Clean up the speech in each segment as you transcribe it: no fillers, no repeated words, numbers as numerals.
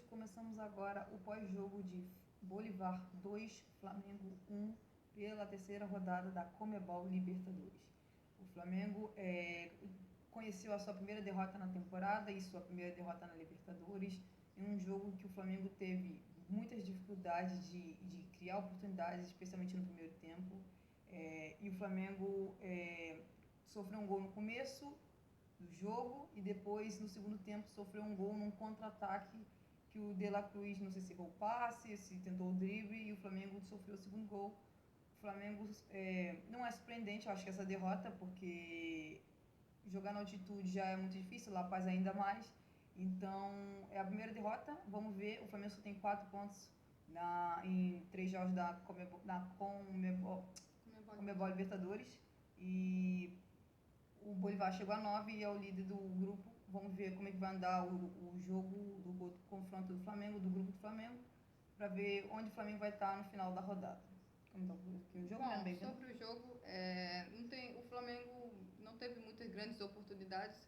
começamos agora o pós-jogo de Bolívar 2, Flamengo 1, pela terceira rodada da Conmebol Libertadores. O Flamengo conheceu a sua primeira derrota na temporada e sua primeira derrota na Libertadores, em um jogo que o Flamengo teve muitas dificuldades de criar oportunidades, especialmente no primeiro tempo. E o Flamengo sofreu um gol no começo do jogo e depois, no segundo tempo, sofreu um gol num contra-ataque que o De La Cruz, não sei se errou o passe, se tentou o drible, e o Flamengo sofreu o segundo gol. O Flamengo não é surpreendente, eu acho que essa derrota, porque jogar na altitude já é muito difícil, La Paz ainda mais. Então, é a primeira derrota, vamos ver. O Flamengo só tem 4 pontos em 3 jogos da Conmebol Libertadores. E o Bolívar chegou a 9 e é o líder do grupo. Vamos ver como é que vai andar o jogo do confronto do Flamengo, do grupo do Flamengo, para ver onde o Flamengo vai estar no final da rodada. Sobre o jogo, o Flamengo não teve muitas grandes oportunidades.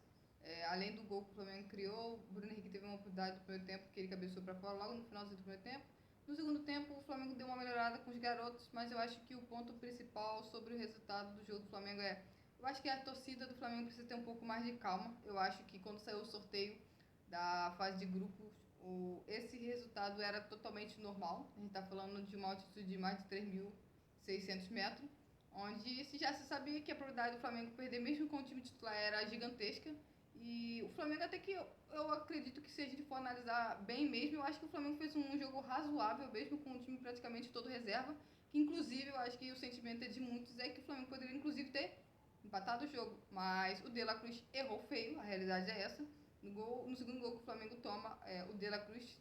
Além do gol que o Flamengo criou, o Bruno Henrique teve uma oportunidade no primeiro tempo que ele cabeçou para fora logo no finalzinho do primeiro tempo. No segundo tempo, o Flamengo deu uma melhorada com os garotos, mas eu acho que o ponto principal sobre o resultado do jogo do Flamengo eu acho que a torcida do Flamengo precisa ter um pouco mais de calma. Eu acho que quando saiu o sorteio da fase de grupos, esse resultado era totalmente normal. A gente está falando de uma altitude de mais de 3.600 metros, onde já se sabia que a probabilidade do Flamengo perder, mesmo com o time titular, era gigantesca. E o Flamengo, até que eu acredito que, se a gente for analisar bem mesmo, eu acho que o Flamengo fez um jogo razoável, mesmo com o time praticamente todo reserva, que inclusive eu acho que o sentimento de muitos é que o Flamengo poderia inclusive ter empatado o jogo, mas o De La Cruz errou feio, a realidade é essa. No segundo gol que o Flamengo toma, o De La Cruz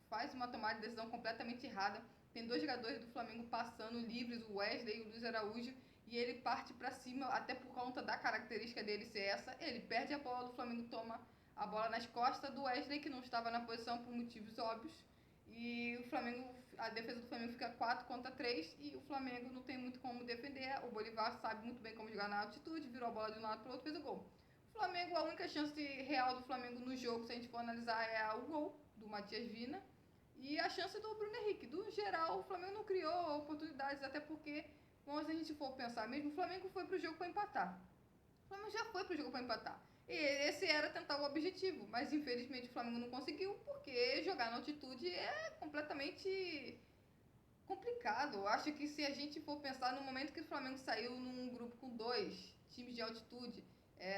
faz uma tomada de decisão completamente errada. Tem 2 jogadores do Flamengo passando livres, o Wesley e o Luiz Araújo, e ele parte para cima, até por conta da característica dele ser essa. Ele perde a bola, o Flamengo toma a bola nas costas do Wesley, que não estava na posição por motivos óbvios. E a defesa do Flamengo fica 4-3 e o Flamengo não tem muito como defender. O Bolívar sabe muito bem como jogar na altitude, virou a bola de um lado para o outro, fez o gol. O Flamengo, a única chance real do Flamengo no jogo, se a gente for analisar, é o gol do Matias Vina e a chance do Bruno Henrique. Do geral, o Flamengo não criou oportunidades, até porque, como se a gente for pensar mesmo, o Flamengo foi pro jogo para empatar. O Flamengo já foi pro jogo para empatar. E esse era tentar o objetivo, mas infelizmente o Flamengo não conseguiu, porque jogar na altitude é completamente complicado. Eu acho que, se a gente for pensar no momento que o Flamengo saiu num grupo com 2 times de altitude,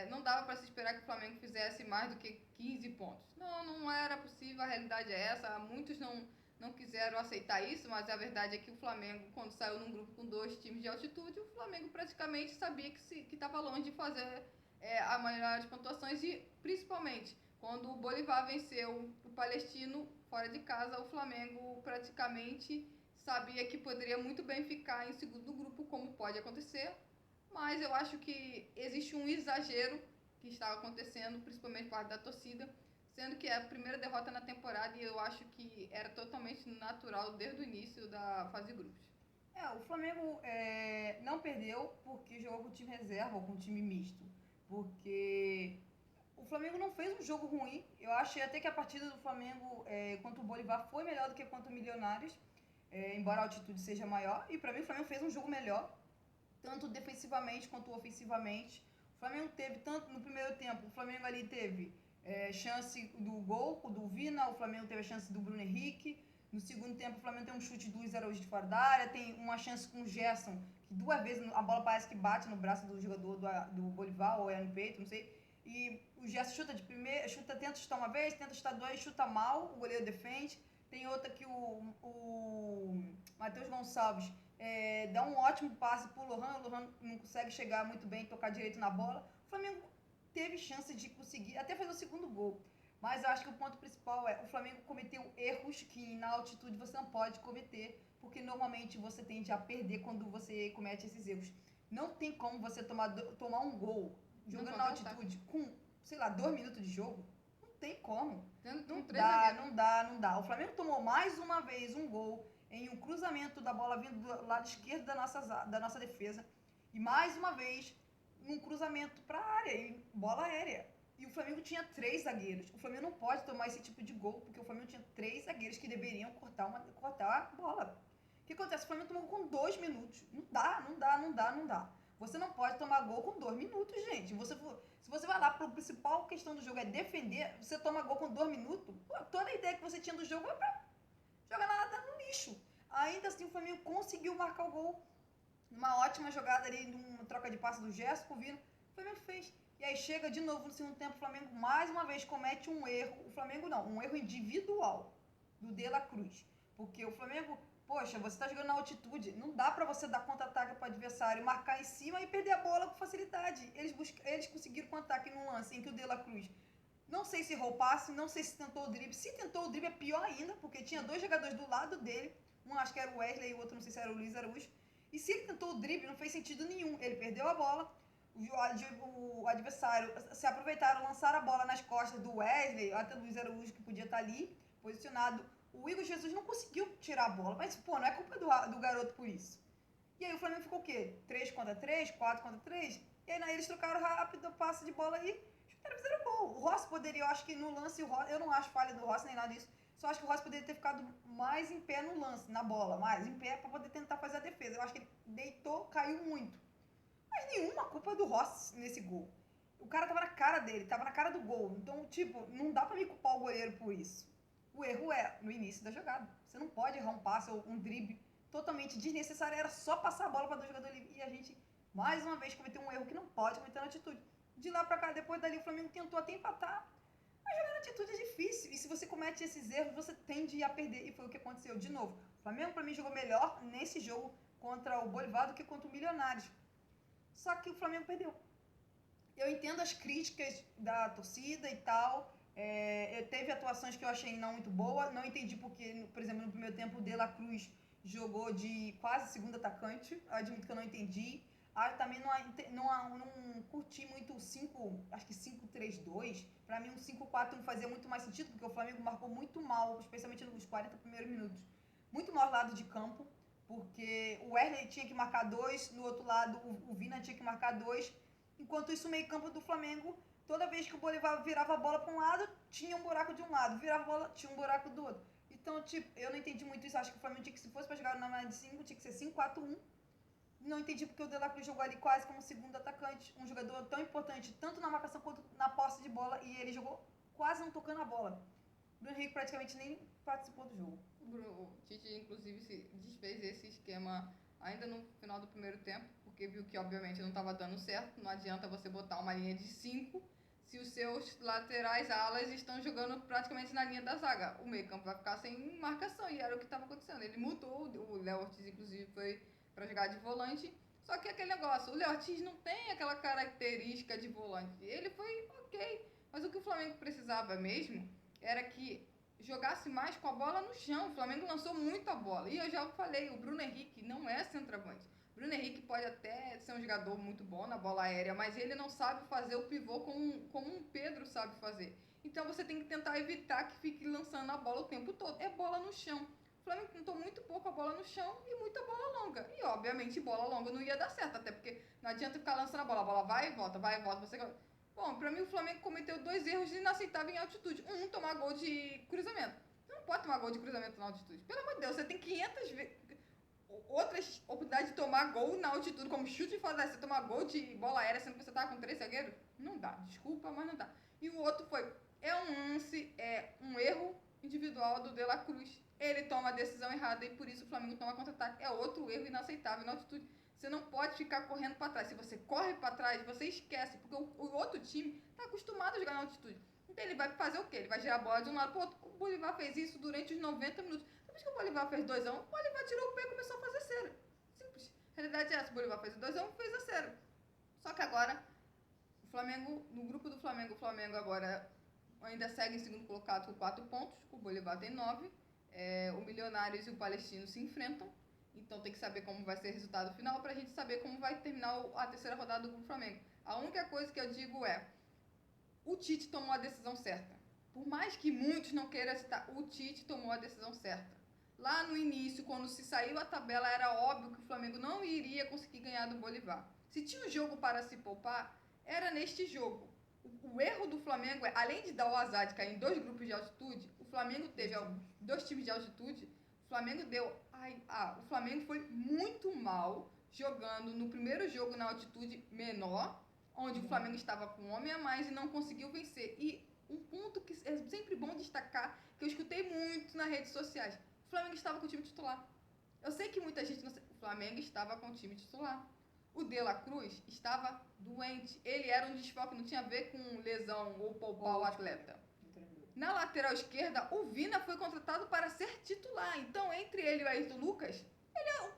não dava para se esperar que o Flamengo fizesse mais do que 15 pontos. Não era possível, a realidade é essa. Muitos não quiseram aceitar isso, mas a verdade é que o Flamengo, quando saiu num grupo com 2 times de altitude, o Flamengo praticamente sabia que estava longe de fazer a maioria das pontuações, e principalmente quando o Bolívar venceu o Palestino fora de casa, o Flamengo praticamente sabia que poderia muito bem ficar em segundo grupo, como pode acontecer, mas eu acho que existe um exagero que estava acontecendo, principalmente por parte da torcida, sendo que é a primeira derrota na temporada, e eu acho que era totalmente natural desde o início da fase de grupos. O Flamengo não perdeu porque jogou com time reserva ou com time misto, porque o Flamengo não fez um jogo ruim. Eu achei até que a partida do Flamengo contra o Bolívar foi melhor do que contra o Milionários, embora a altitude seja maior. E para mim o Flamengo fez um jogo melhor, tanto defensivamente quanto ofensivamente. O Flamengo teve, tanto no primeiro tempo, o Flamengo ali teve chance do gol, do Vina, o Flamengo teve a chance do Bruno Henrique. No segundo tempo, o Flamengo tem um chute do Luiz Araújo de fora da área, tem uma chance com o Gerson, que 2 vezes a bola parece que bate no braço do jogador do Bolívar, ou é no peito, não sei. E o Gerson chuta de primeira, tenta chutar uma vez, tenta chutar 2, chuta mal, o goleiro defende. Tem outra que o Matheus Gonçalves dá um ótimo passe pro Lohan, o Lohan não consegue chegar muito bem, tocar direito na bola. O Flamengo teve chance de conseguir até fazer o segundo gol. Mas eu acho que o ponto principal o Flamengo cometeu erros que na altitude você não pode cometer, porque normalmente você tende a perder quando você comete esses erros. Não tem como você tomar um gol jogando na altitude com, 2 minutos de jogo. Não tem como. Não dá. O Flamengo tomou mais uma vez um gol em um cruzamento da bola vindo do lado esquerdo da nossa defesa. E mais uma vez, um cruzamento para a área, bola aérea. E o Flamengo tinha 3 zagueiros. O Flamengo não pode tomar esse tipo de gol, porque o Flamengo tinha 3 zagueiros que deveriam cortar a bola. O que acontece? O Flamengo tomou com 2 minutos. Não dá. Você não pode tomar gol com 2 minutos, gente. Se você vai lá para a principal questão do jogo é defender, você toma gol com 2 minutos, pô, toda a ideia que você tinha do jogo é pra jogar nada no lixo. Ainda assim, o Flamengo conseguiu marcar o gol numa ótima jogada ali, numa troca de passe do Gerson com o Vino. O Flamengo fez. E aí chega de novo no segundo tempo, o Flamengo mais uma vez comete um erro. O Flamengo não, um erro individual do De La Cruz. Porque o Flamengo, poxa, você tá jogando na altitude, não dá pra você dar contra-ataque pro adversário, marcar em cima e perder a bola com facilidade. Eles conseguiram contra-ataque num lance em que o De La Cruz, não sei se errou o passe, não sei se tentou o drible. Se tentou o drible é pior ainda, porque tinha 2 jogadores do lado dele. Um acho que era o Wesley e o outro não sei se era o Luiz Araújo. E se ele tentou o drible, não fez sentido nenhum. Ele perdeu a bola, o adversário se aproveitaram, lançaram a bola nas costas do Wesley, até do Luiz Araújo, que podia estar ali, posicionado. O Igor Jesus não conseguiu tirar a bola, mas, pô, não é culpa do garoto por isso. E aí o Flamengo ficou o quê? 3 contra 3, 4 contra 3? E aí eles trocaram rápido o passe de bola aí, chutaram, fizeram gol. O Rossi poderia, eu acho que no lance, eu não acho falha do Rossi nem nada disso, só acho que o Rossi poderia ter ficado mais em pé no lance, na bola, mais em pé para poder tentar fazer a defesa. Eu acho que ele deitou, caiu muito. Mas nenhuma culpa do Rossi nesse gol. O cara tava na cara dele, tava na cara do gol. Então, tipo, não dá pra me culpar o goleiro por isso. O erro é no início da jogada. Você não pode errar um passe ou um drible totalmente desnecessário. Era só passar a bola para dois jogadores livres. E a gente, mais uma vez, cometeu um erro que não pode cometer na atitude. De lá pra cá, depois dali, o Flamengo tentou até empatar. Mas jogar na atitude é difícil. E se você comete esses erros, você tende a perder. E foi o que aconteceu. De novo, o Flamengo, pra mim, jogou melhor nesse jogo contra o Bolívar do que contra o Milionários. Só que o Flamengo perdeu. Eu entendo as críticas da torcida e tal. Teve atuações que eu achei não muito boa. Não entendi porque, por exemplo, no primeiro tempo o De La Cruz jogou de quase segundo atacante. Admito que eu não entendi. Também não curti muito o 5, acho que 5-3-2. Para mim, um 5-4 não fazia muito mais sentido, porque o Flamengo marcou muito mal, especialmente nos 40 primeiros minutos. Muito mal lado de campo, porque o Wesley tinha que marcar 2, no outro lado o Vina tinha que marcar 2. Enquanto isso, o meio campo do Flamengo, toda vez que o Bolívar virava a bola para um lado, tinha um buraco de um lado. Virava a bola, tinha um buraco do outro. Então, tipo, eu não entendi muito isso. Acho que o Flamengo tinha que, se fosse para jogar na linha de 5, tinha que ser 5-4-1. Não entendi porque o De La Cruz jogou ali quase como segundo atacante. Um jogador tão importante, tanto na marcação quanto na posse de bola. E ele jogou quase não tocando a bola. O Bruno Henrique praticamente nem participou do jogo. O Tite, inclusive, se desfez desse esquema ainda no final do primeiro tempo, porque viu que, obviamente, não estava dando certo. Não adianta você botar uma linha de 5 se os seus laterais alas estão jogando praticamente na linha da zaga. O meio campo vai ficar sem marcação, e era o que estava acontecendo. Ele mudou, o Léo Ortiz, inclusive, foi para jogar de volante. Só que aquele negócio, o Léo Ortiz não tem aquela característica de volante. Ele foi ok, mas o que o Flamengo precisava mesmo era que jogasse mais com a bola no chão. O Flamengo lançou muita bola. E eu já falei, o Bruno Henrique não é centroavante. O Bruno Henrique pode até ser um jogador muito bom na bola aérea, mas ele não sabe fazer o pivô como um Pedro sabe fazer. Então você tem que tentar evitar que fique lançando a bola o tempo todo. É bola no chão. O Flamengo tentou muito pouco a bola no chão e muita bola longa. E, obviamente, bola longa não ia dar certo, até porque não adianta ficar lançando a bola vai e volta, vai e volta. Bom, pra mim o Flamengo cometeu 2 erros inaceitáveis em altitude. Tomar gol de cruzamento. Você não pode tomar gol de cruzamento na altitude. Pelo amor de Deus, você tem 500 outras oportunidades de tomar gol na altitude, como chute e fazer. Você tomar gol de bola aérea sendo que você tá com 3 zagueiros? Não dá, desculpa, mas não dá. E o outro foi, um erro individual do De La Cruz. Ele toma a decisão errada e por isso o Flamengo toma contra-ataque. É outro erro inaceitável na altitude. Você não pode ficar correndo para trás. Se você corre para trás, você esquece, porque o outro time está acostumado a jogar na altitude. Então ele vai fazer o quê? Ele vai girar a bola de um lado para o outro. O Bolívar fez isso durante os 90 minutos. Depois que o Bolívar fez 2-1, o Bolívar tirou o pé e começou a fazer cera. Simples. A realidade é essa. O Bolívar fez 2-1, fez a cera. Só que agora, o Flamengo, no grupo do Flamengo, o Flamengo agora ainda segue em segundo colocado com 4 pontos. O Bolívar tem 9. O Milionários e o Palestino se enfrentam. Então tem que saber como vai ser o resultado final para a gente saber como vai terminar a terceira rodada do Grupo Flamengo. A única coisa que eu digo é, o Tite tomou a decisão certa. Por mais que muitos não queiram citar, o Tite tomou a decisão certa. Lá no início, quando se saiu a tabela, era óbvio que o Flamengo não iria conseguir ganhar do Bolívar. Se tinha um jogo para se poupar, era neste jogo. O erro do Flamengo é, além de dar o azar de cair em 2 grupos de altitude, o Flamengo teve 2 times de altitude. O Flamengo o Flamengo foi muito mal jogando no primeiro jogo na altitude menor, onde o Flamengo estava com um homem a mais e não conseguiu vencer. E um ponto que é sempre bom destacar, que eu escutei muito nas redes sociais, o Flamengo estava com o time titular. Eu sei que muita gente não sei, o Flamengo estava com o time titular. O De La Cruz estava doente. Ele era um desfalque, não tinha a ver com lesão ou poupar o atleta. Na lateral esquerda, o Vina foi contratado para ser titular. Então, entre ele e o Ayrton Lucas,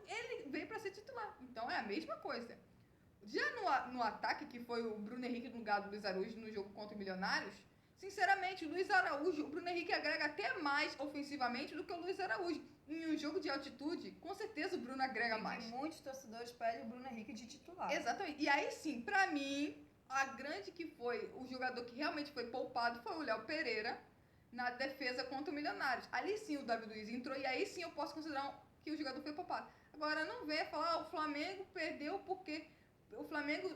ele veio para ser titular. Então, é a mesma coisa. Já no ataque, que foi o Bruno Henrique no lugar do Luiz Araújo no jogo contra o Milionários, sinceramente, o Luiz Araújo, o Bruno Henrique agrega até mais ofensivamente do que o Luiz Araújo. Em um jogo de altitude, com certeza o Bruno agrega mais. Muitos torcedores pedem o Bruno Henrique de titular. Exatamente. E aí sim, pra mim, a grande que foi, o jogador que realmente foi poupado foi o Léo Pereira na defesa contra o Milionários. Ali sim o David Luiz entrou e aí sim eu posso considerar que o jogador foi poupado. Agora não venha falar, o Flamengo perdeu porque o Flamengo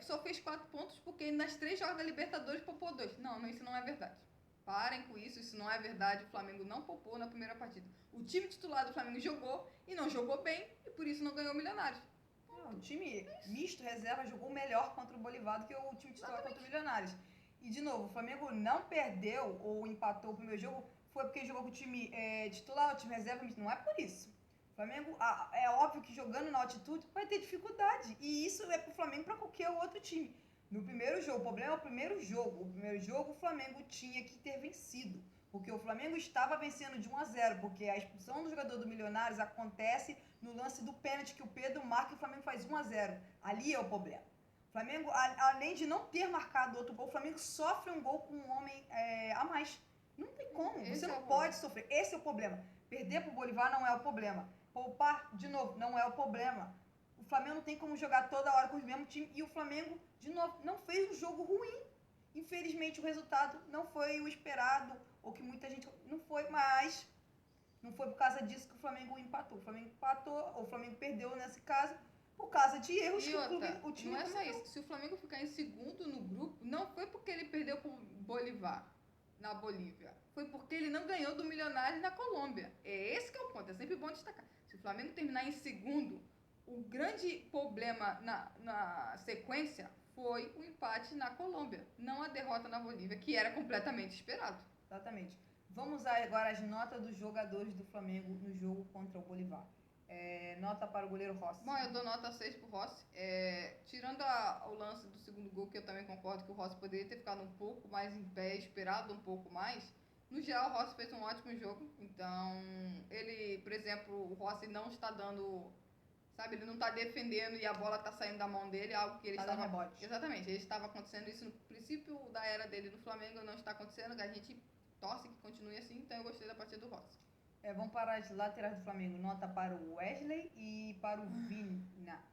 só fez 4 pontos porque nas 3 jogos da Libertadores poupou 2. Não, isso não é verdade. Parem com isso não é verdade. O Flamengo não poupou na primeira partida. O time titular do Flamengo jogou e não jogou bem e por isso não ganhou o Milionários. O time misto reserva jogou melhor contra o Bolívar do que o time titular contra o Milionários. E de novo, o Flamengo não perdeu ou empatou o primeiro jogo foi porque jogou com o time titular, o time reserva misto. Não é por isso. O Flamengo, é óbvio que jogando na altitude vai ter dificuldade. E isso é pro Flamengo para qualquer outro time. No primeiro jogo, o problema é o primeiro jogo. O primeiro jogo o Flamengo tinha que ter vencido. Porque o Flamengo estava vencendo de 1-0. Porque a expulsão do jogador do Milionários acontece no lance do pênalti que o Pedro marca e o Flamengo faz 1-0. Ali é o problema. O Flamengo, além de não ter marcado outro gol, o Flamengo sofre um gol com um homem a mais. Não tem como. Você não pode sofrer. Esse é o problema. Perder pro Bolívar não é o problema. Poupar, de novo, não é o problema. O Flamengo não tem como jogar toda hora com o mesmo time. E o Flamengo, de novo, não fez um jogo ruim. Infelizmente, o resultado não foi o esperado. Ou que muita gente... Não foi, mas... Não foi por causa disso que o Flamengo empatou. O Flamengo empatou, ou o Flamengo perdeu nesse caso, por causa de erros que o time não é só isso. Se o Flamengo ficar em segundo no grupo, não foi porque ele perdeu pro Bolívar, na Bolívia. Foi porque ele não ganhou do Milionários na Colômbia. É esse que é o ponto. É sempre bom destacar. Se o Flamengo terminar em segundo, o grande problema na sequência foi o empate na Colômbia, não a derrota na Bolívia, que era completamente esperado. Exatamente. Vamos agora às notas dos jogadores do Flamengo no jogo contra o Bolívar. Nota para o goleiro Rossi. Bom, eu dou nota 6 pro Rossi. Tirando o lance do segundo gol, que eu também concordo que o Rossi poderia ter ficado um pouco mais em pé, esperado um pouco mais. No geral, o Rossi fez um ótimo jogo. Então, ele, por exemplo, o Rossi não está dando... Sabe, ele não está defendendo e a bola está saindo da mão dele, algo que ele estava... Rebote. Exatamente, ele estava acontecendo isso no princípio da era dele no Flamengo, não está acontecendo, a gente torce que continue assim, então eu gostei da partida do Rossi. Vamos para as laterais do Flamengo. Nota para o Wesley e para o Vina.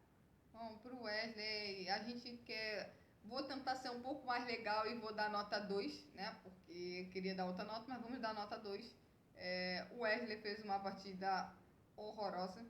Bom, para o Wesley, a gente quer... Vou tentar ser um pouco mais legal e vou dar nota 2, né? Porque eu queria dar outra nota, mas vamos dar nota 2. O Wesley fez uma partida horrorosa,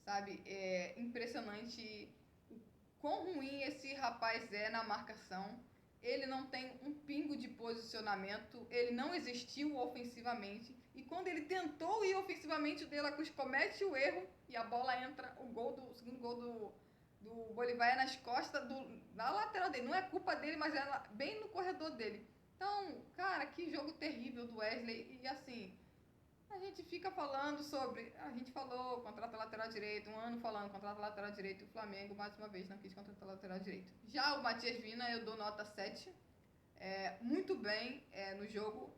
sabe? É impressionante o quão ruim esse rapaz é na marcação. Ele não tem um pingo de posicionamento, ele não existiu ofensivamente. E quando ele tentou ir ofensivamente, o De La Cruz comete o erro e a bola entra. O segundo gol do Bolívar é nas costas da lateral dele. Não é culpa dele, mas é bem no corredor dele. Então, cara, que jogo terrível do Wesley. E assim, a gente fica falando sobre... A gente falou, contrata lateral direito, um ano falando, contrata lateral direito. E o Flamengo, mais uma vez, não quis contratar lateral direito. Já o Matias Vina, eu dou nota 7. Muito bem no jogo.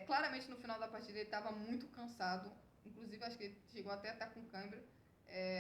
Claramente, no final da partida, ele estava muito cansado. Inclusive, acho que ele chegou até a estar com câimbra.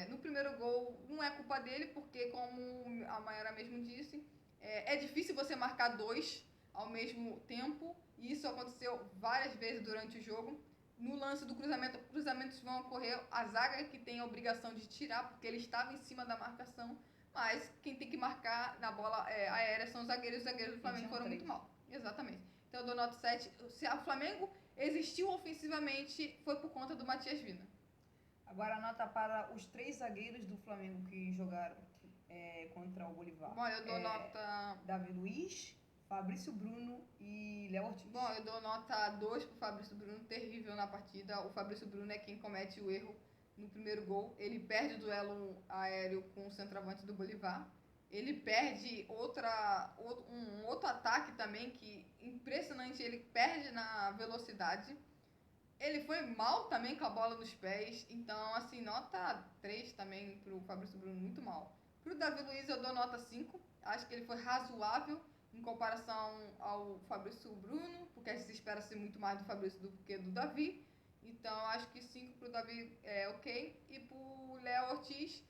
No primeiro gol, não é culpa dele, porque, como a Mayara mesmo disse, é difícil você marcar 2 ao mesmo tempo. E isso aconteceu várias vezes durante o jogo. No lance do cruzamento, cruzamentos vão ocorrer. A zaga que tem a obrigação de tirar, porque ele estava em cima da marcação. Mas quem tem que marcar na bola aérea são os zagueiros. Os zagueiros do Flamengo foram muito mal. Exatamente. Então eu dou nota 7. Se o Flamengo existiu ofensivamente, foi por conta do Matias Vina. Agora a nota para os 3 zagueiros do Flamengo que jogaram contra o Bolívar. Bom, eu dou nota... Davi Luiz, Fabrício Bruno e Léo Ortiz. Bom, eu dou nota 2 pro Fabrício Bruno, terrível na partida. O Fabrício Bruno é quem comete o erro no primeiro gol. Ele perde o duelo aéreo com o centroavante do Bolívar. Ele perde um outro ataque também, que impressionante, ele perde na velocidade. Ele foi mal também com a bola nos pés, então assim, nota 3 também pro Fabrício Bruno, muito mal. Pro Davi Luiz eu dou nota 5, acho que ele foi razoável em comparação ao Fabrício Bruno, porque a gente espera ser muito mais do Fabrício do que do Davi. Então acho que 5 pro Davi é ok. E pro Léo Ortiz,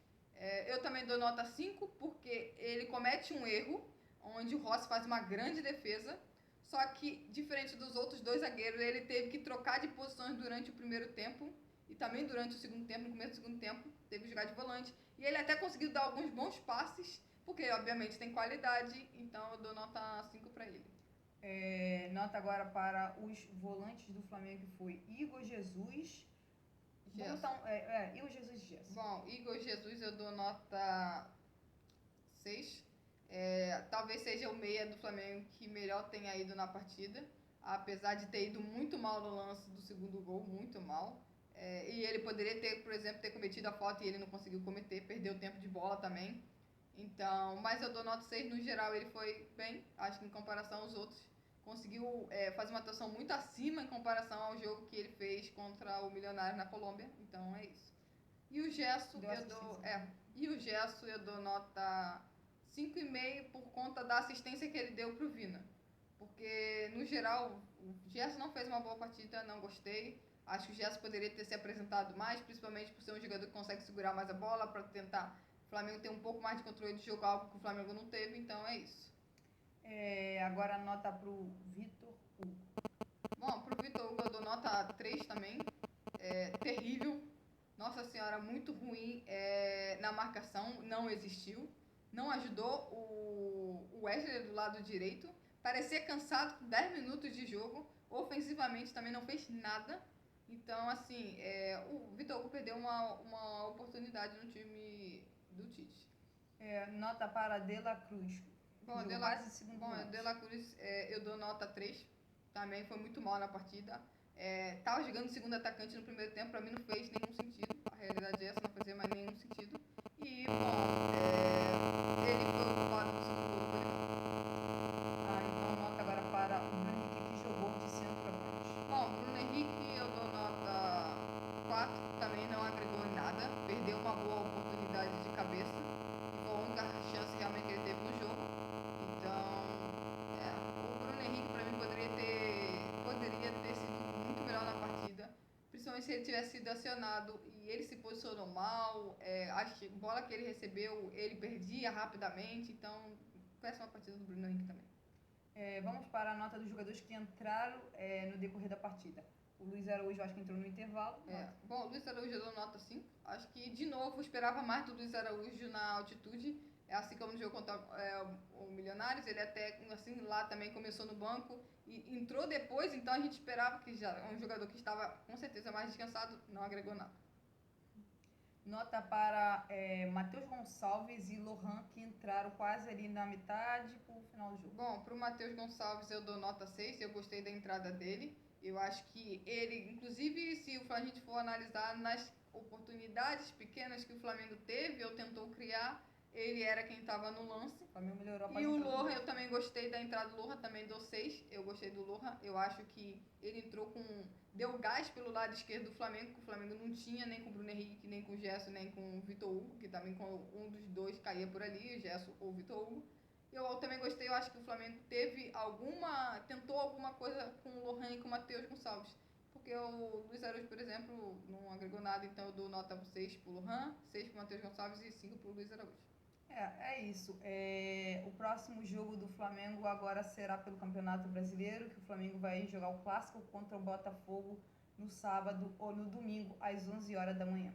eu também dou nota 5, porque ele comete um erro, onde o Rossi faz uma grande defesa, só que, diferente dos outros dois zagueiros, ele teve que trocar de posições durante o primeiro tempo e também durante o segundo tempo, no começo do segundo tempo, teve que jogar de volante. E ele até conseguiu dar alguns bons passes, porque obviamente tem qualidade, então eu dou nota 5 para ele. Nota agora para os volantes do Flamengo, que foi Igor Jesus. Igor Jesus e Gerson. Bom, Igor Jesus eu dou nota 6. Talvez seja o meia do Flamengo que melhor tenha ido na partida, apesar de ter ido muito mal no lance do segundo gol, muito mal. E ele poderia ter, por exemplo, ter cometido a falta e ele não conseguiu cometer, perdeu tempo de bola também. Então, mas eu dou nota 6, no geral ele foi bem, acho que em comparação aos outros, conseguiu fazer uma atuação muito acima em comparação ao jogo que ele fez contra o Milionário na Colômbia, então é isso. E o Gerson eu dou nota 5,5 por conta da assistência que ele deu pro Vina. Porque, no geral, o Gerson não fez uma boa partida, não gostei. Acho que o Gerson poderia ter se apresentado mais, principalmente por ser um jogador que consegue segurar mais a bola, para tentar o Flamengo ter um pouco mais de controle de jogo, algo que o Flamengo não teve, então é isso. Agora a nota pro Vitor Hugo. Bom, pro Vitor Hugo eu dou nota 3 também. Terrível. Nossa senhora, muito ruim na marcação, não existiu. Não ajudou o Wesley do lado direito. Parecia cansado com 10 minutos de jogo. Ofensivamente também não fez nada. Então, assim, o Vitor Hugo perdeu uma oportunidade no time do Tite. Nota para De La Cruz. Bom, De La Cruz eu dou nota 3. Também foi muito mal na partida. Tava jogando segundo atacante no primeiro tempo, pra mim não fez nenhum sentido. A realidade é essa, não fazia mais nenhum sentido. E, bom, ele foi o culpado do segundo gol do Bolívar. Então nota agora para o Bruno Henrique, que jogou de centroavante. Bom, Bruno Henrique eu dou nota 4, também não agregou em nada. Perdeu uma boa oportunidade de cabeça. E foi a única chance realmente que ele teve no jogo. Então, o Bruno Henrique pra mim poderia ter sido muito melhor na partida, principalmente se ele tivesse sido acionado e ele se posicionou mal, a bola que ele recebeu ele perdia rapidamente, então péssima partida do Bruno Henrique também. Vamos para a nota dos jogadores que entraram no decorrer da partida. O Luiz Araújo, acho que entrou no intervalo. Bom, o Luiz Araújo eu dou nota 5. Acho que, de novo, eu esperava mais do Luiz Araújo na altitude. Assim como no jogo contra o Milionários, ele até, assim, lá também começou no banco e entrou depois, então a gente esperava que já um jogador que estava, com certeza, mais descansado, não agregou nada. Nota para Matheus Gonçalves e Lohan, que entraram quase ali na metade pro final do jogo. Bom, pro Matheus Gonçalves eu dou nota 6, eu gostei da entrada dele. Eu acho que ele, inclusive, se a gente for analisar nas oportunidades pequenas que o Flamengo teve ou tentou criar, ele era quem estava no lance. O Flamengo melhorou. E o Lohan, eu também gostei da entrada do Lohan, também dou 6. Eu gostei do Lohan. Eu acho que ele entrou deu gás pelo lado esquerdo do Flamengo, que o Flamengo não tinha nem com o Bruno Henrique, nem com o Gerson, nem com o Vitor Hugo, que também com um dos dois caía por ali, o Gerson ou o Vitor Hugo. Eu também gostei, eu acho que o Flamengo tentou alguma coisa com o Lohan e com o Matheus Gonçalves. Porque o Luiz Araújo, por exemplo, não agregou nada, então eu dou nota 6 pro Lohan, 6 pro Matheus Gonçalves e 5 pro Luiz Araújo. É isso. O próximo jogo do Flamengo agora será pelo Campeonato Brasileiro, que o Flamengo vai jogar o Clássico contra o Botafogo no sábado ou no domingo, às 11 horas da manhã.